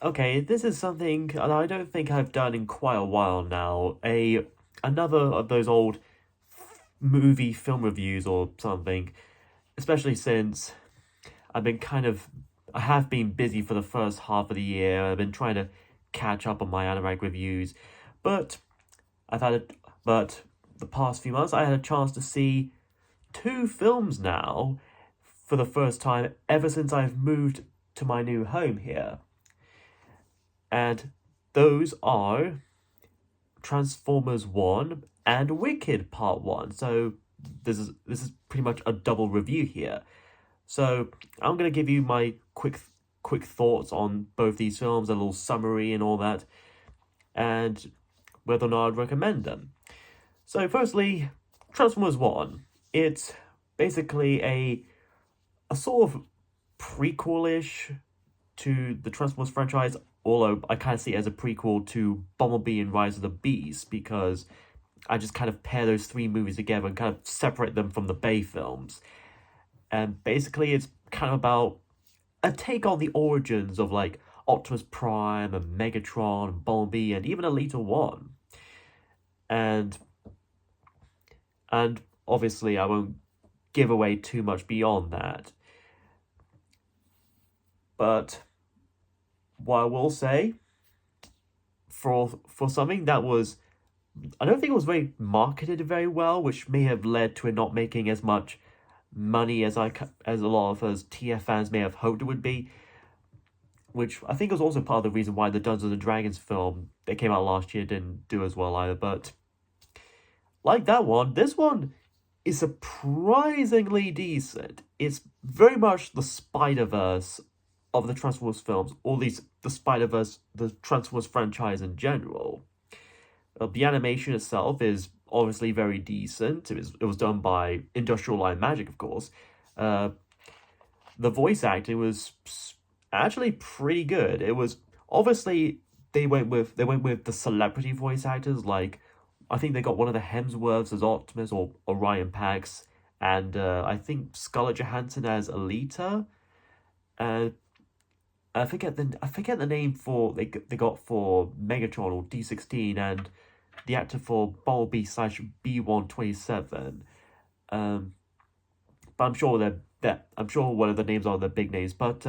Okay, this is something that I don't think I've done in quite a while now. Another of those old movie film reviews or something, especially since I've been kind of I have been busy for the first half of the year. I've been trying to catch up on my anime reviews, but I've had a, but the past few months I had a chance to see two films now for the first time ever since I've moved to my new home here. And those are Transformers 1 and Wicked Part 1. So this is pretty much a double review here. So I'm going to give you my quick thoughts on both these films, a little summary and all that, and whether or not I'd recommend them. So firstly, Transformers 1. It's basically a sort of prequel-ish to the Transformers franchise, although I kind of see it as a prequel to Bumblebee and Rise of the Beast because I just kind of pair those three movies together and kind of separate them from the Bay films. And basically, it's kind of about a take on the origins of like Optimus Prime and Megatron and Bumblebee and even Elita One. And and obviously, I won't give away too much beyond that. But what I will say for something that was I don't think it was very marketed very well, which may have led to it not making as much money as a lot of us TF fans may have hoped it would be. Which I think was also part of the reason why the Dungeons and Dragons film that came out last year didn't do as well either. But like that one, this one is surprisingly decent. It's very much the Spider Verse of the Transformers films, or at least the Spider Verse, the Transformers franchise in general. The animation itself is obviously very decent. It was done by Industrial Light and Magic, of course. Uh, the voice acting was actually pretty good. It was obviously they went with the celebrity voice actors. Like I think they got one of the Hemsworths as Optimus or Orion Pax, and I think Scarlett Johansson as Alita. And I forget the name for they got for Megatron or D16 and the actor for Bumblebee slash B127. Um, but I'm sure one of the names are the big names. But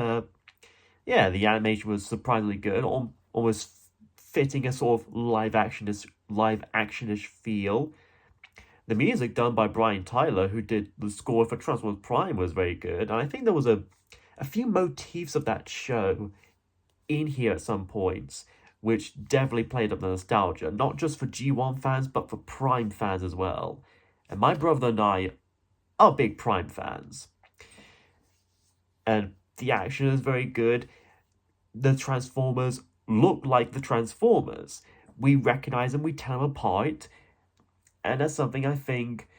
yeah, the animation was surprisingly good, almost fitting a sort of live actionish feel. The music done by Brian Tyler, who did the score for Transformers Prime, was very good, and I think there was a few motifs of that show in here at some points, which definitely played up the nostalgia, not just for G1 fans, but for Prime fans as well. And my brother and I are big Prime fans. And the action is very good. The Transformers look like the Transformers. We recognize them, we tell them apart, and that's something I think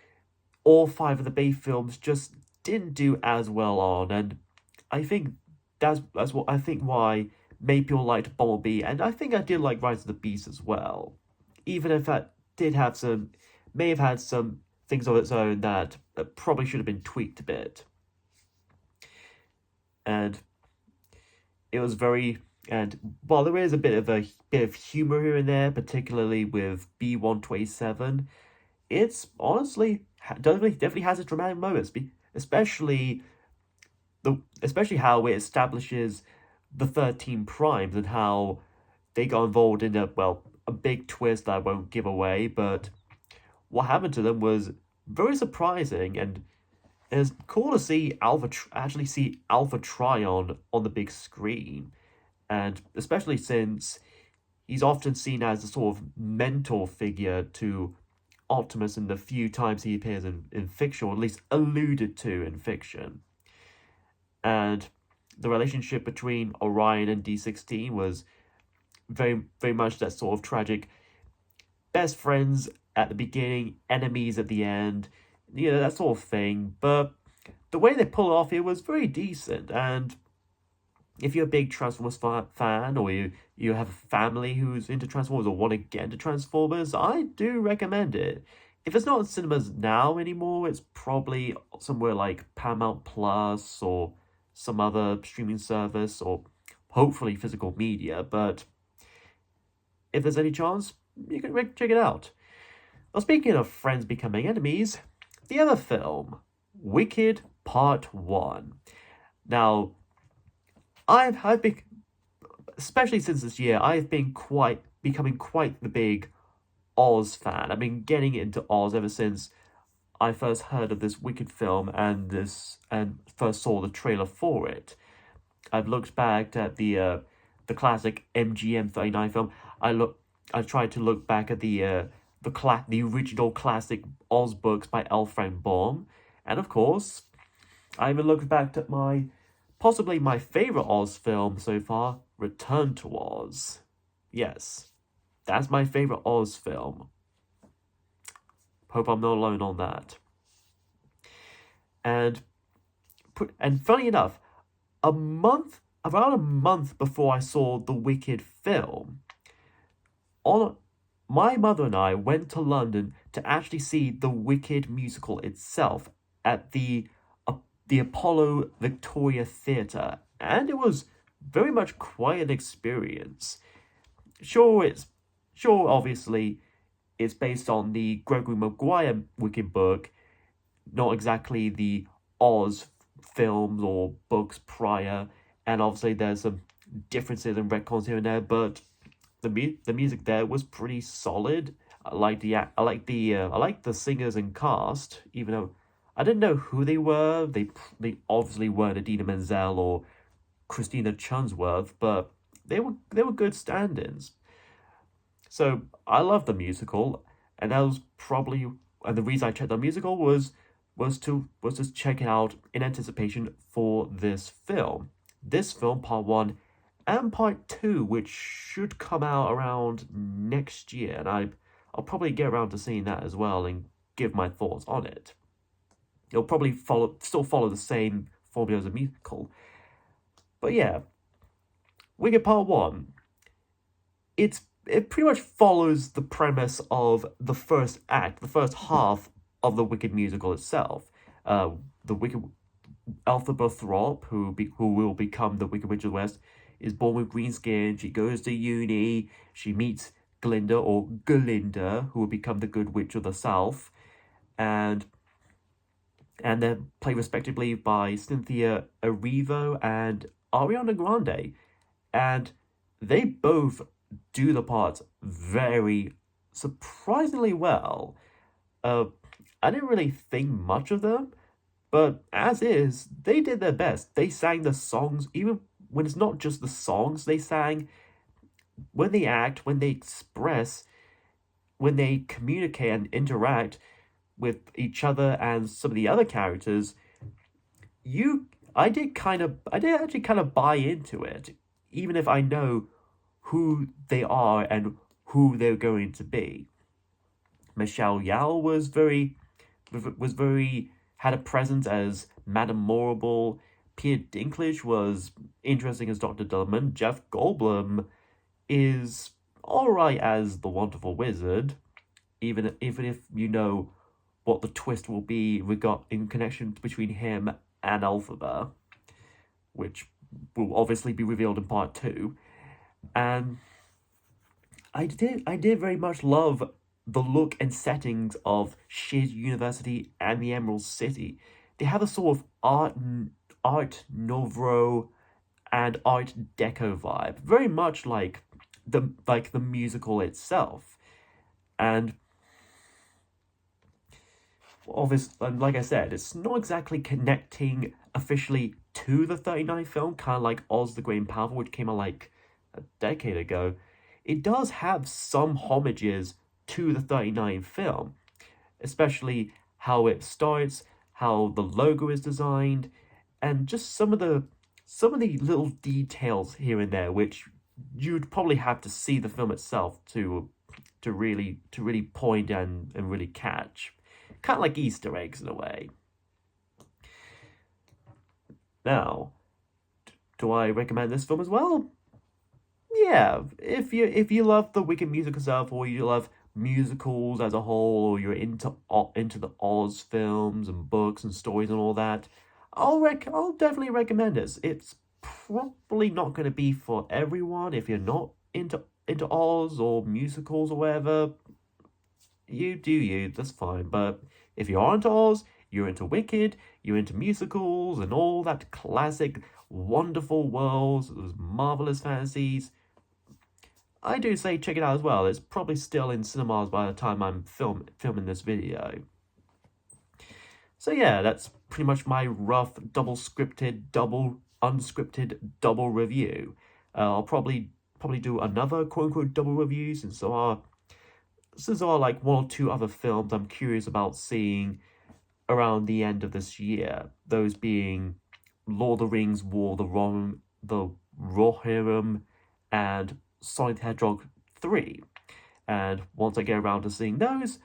all five of the Bay films just didn't do as well on, and I think that's what I think why made people liked Bumblebee, and I think I did like Rise of the Beast as well, even if that did have some may have had some things of its own that probably should have been tweaked a bit, and it was very and while there is a bit of humor here and there, particularly with B127, it's honestly definitely has its dramatic moments, especially especially how it establishes the 13 primes and how they got involved in a big twist that I won't give away, but what happened to them was very surprising, and it's cool to see actually see Alpha Trion on the big screen, and especially since he's often seen as a sort of mentor figure to Optimus in the few times he appears in fiction, or at least alluded to in fiction. And the relationship between Orion and D16 was very much that sort of tragic best friends at the beginning, enemies at the end, that sort of thing. But the way they pull it off here was very decent. And if you're a big Transformers fan, or you have a family who's into Transformers or want to get into Transformers, I do recommend it. If it's not in cinemas now anymore, it's probably somewhere like Paramount Plus or some other streaming service, or hopefully physical media, but if there's any chance, you can check it out. Now, speaking of friends becoming enemies, the other film, Wicked Part 1. Now, I've been, especially since this year, I've been becoming quite the big Oz fan. I've been getting into Oz ever since I first heard of this Wicked film and first saw the trailer for it. I've looked back at the classic MGM 39 film. I tried to look back at the original classic Oz books by L. Frank Baum, and of course, I even looked back at possibly my favorite Oz film so far, Return to Oz. Yes, that's my favorite Oz film. Hope I'm not alone on that. And funny enough, around a month before I saw the Wicked film, my mother and I went to London to actually see the Wicked musical itself at the Apollo Victoria Theatre, and it was very much quite an experience. Obviously, it's based on the Gregory Maguire Wicked book, not exactly the Oz films or books prior, and obviously there's some differences and retcons here and there, but the music there was pretty solid. I like the singers and cast, even though I didn't know who they were. They obviously weren't Idina Menzel or Christina Chunsworth, but they were good stand-ins. So I love the musical, and that was probably and the reason I checked the musical was to check it out in anticipation for this film. This film, part 1 and part 2, which should come out around next year, and I'll probably get around to seeing that as well and give my thoughts on it. It'll probably still follow the same formula as a musical. But yeah, Wicked Part 1, it pretty much follows the premise of the first act, the first half of the Wicked musical itself. The Wicked Elphaba Thorpe, who will become the Wicked Witch of the West, is born with green skin. She goes to uni. She meets Glinda or Galinda, who will become the Good Witch of the South, and they're played respectively by Cynthia Erivo and Ariana Grande, and they both do the parts very surprisingly well. I didn't really think much of them, but as is, they did their best. They sang the songs, even when it's not just the songs they sang, when they act, when they express, when they communicate and interact with each other and some of the other characters, I did actually kind of buy into it, even if I know who they are and who they're going to be. Michelle Yeoh had a presence as Madame Morrible. Peter Dinklage was interesting as Dr. Dullman. Jeff Goldblum is alright as the Wonderful Wizard, even if you know what the twist will be in connection between him and Elphaba, which will obviously be revealed in part 2. And I did very much love the look and settings of Shiz University and the Emerald City. They have a sort of art nouveau and art deco vibe, very much like the musical itself. And obviously, like I said, it's not exactly connecting officially to the 39 film, kind of like Oz the Great and Powerful, which came out like a decade ago. It does have some homages to the 39 film, especially how it starts, how the logo is designed, and just some of the little details here and there, which you'd probably have to see the film itself to really point and really catch. Kind of like Easter eggs in a way. Now, do I recommend this film as well? Yeah, if you love the Wicked musical itself, or you love musicals as a whole, or you're into the Oz films and books and stories and all that, I'll definitely recommend it. It's probably not going to be for everyone. If you're not into Oz or musicals or whatever, you do you, that's fine. But if you are into Oz, you're into Wicked, you're into musicals and all that classic wonderful worlds, those marvelous fantasies, I do say check it out as well. It's probably still in cinemas by the time I'm filming this video. So yeah, that's pretty much my rough double scripted, double unscripted, double review. I'll probably do another quote-unquote double review since there are like one or two other films I'm curious about seeing around the end of this year. Those being Lord of the Rings, War of the Rohirrim, and Sonic the Hedgehog 3. And once I get around to seeing those,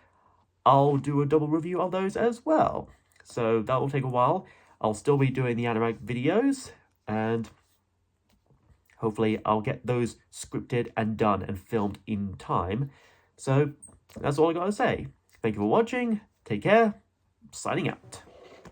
I'll do a double review of those as well. So that will take a while. I'll still be doing the animatic videos, and hopefully I'll get those scripted and done and filmed in time. So that's all I gotta say. Thank you for watching. Take care. Signing out.